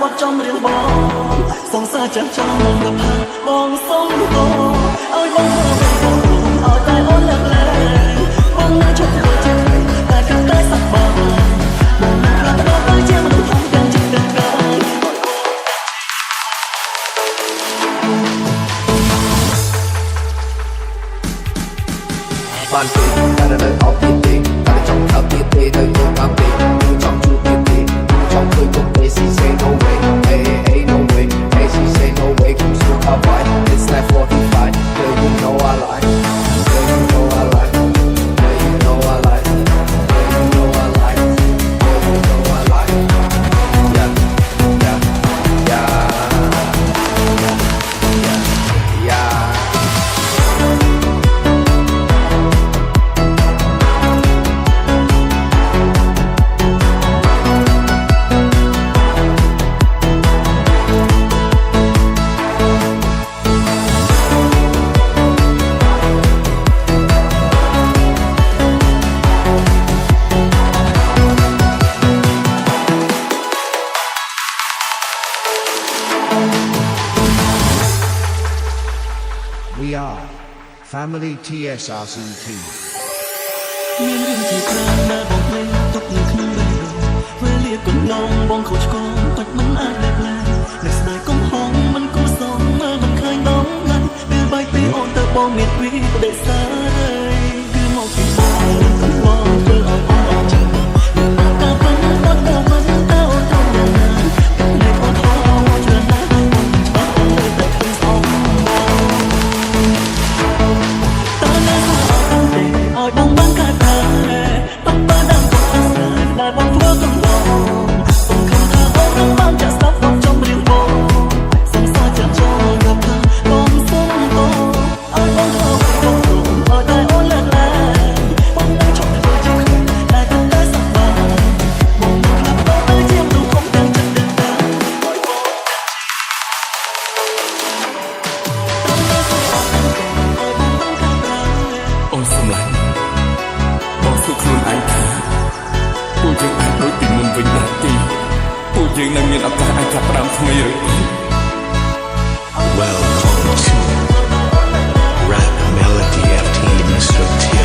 ត់ចំរៀងបងសង្សារចាំចាំមកផាបងសុំតឲ្យបងធ្វើឲ្យតែអូនលើកលែងបងនឹងជប់ធ្វើជាតែកាន់តែសប្បាយបងនឹងផ្លាស់ប្ដូរទៅជាមនុស្សធំទាំងចិត្តទាំងកាយបានទេតែនៅអត់ទៀតទេតែចង់ថាទៀតទេនៅយកតាមទេចង់ជួបទៀតទេចង់ឃើញទុកទេ she say no way hey hey no way hey she say no way ខ្ញុំសួរថា why it's not 45 girl you know I like girl you know I like girl you know I like girl you know I like girl you know I like yeah yeah yeah yeah yeah We are Family TSRCT មានរឿងជាច្រើនដែលបងភ្លេចទុកនៅក្នុងបេះដូងវេលាកន្លងបងខុសឆ្គងបាច់មិនអាចលេបលែងអ្នកស្ដាយកំហងមិនគួរសងមើលមិនឃើញដងណាស់ពេលបែកពីអូនទៅបងមានពីបដិសេធគឺមកពីបងកំឡងធ្វើឲ្យអូនអត់ចិត្តតែប៉ុណ្ណឹងអត់ដល់មិនទៅអូនទៅយ៉ាងណាតែអូនហៅច្រើនណាស់អូនច្បាស់អូនតែឃើញស្អប់តើនៅសួរអត់ទេឲ្យបងបានកាត់ដែរតបបានដល់ទៅស្នេហ៍ដែលបងធ្វើកំឡងសង្ឃឹមថាអូននឹងបានចាក់ស្ដាប់ដល់ចំរៀងបងសង្សារចាំចូលដល់ថាបងសុំតឲ្យបងធ្វើឲ្យតែអូនលើកលែងបងនឹងជប់ធ្វើជាខ្លួនតែកាន់តែសប្បាយបងនឹងផ្លាស់ប្ដូរទៅជាមនុស្សធំទាំងចិត្តទាំងកាយឲ្យបងអូនសម្លាញ់បងសួរខ្លួនឯងថាពួកយើងអាចដូចពីមុនវិញដែរទេពួកយើងនៅមានឱកាសអាចចាប់ផ្ដើមថ្មីឬអត់ Welcome to Rap Melody FT Mr. T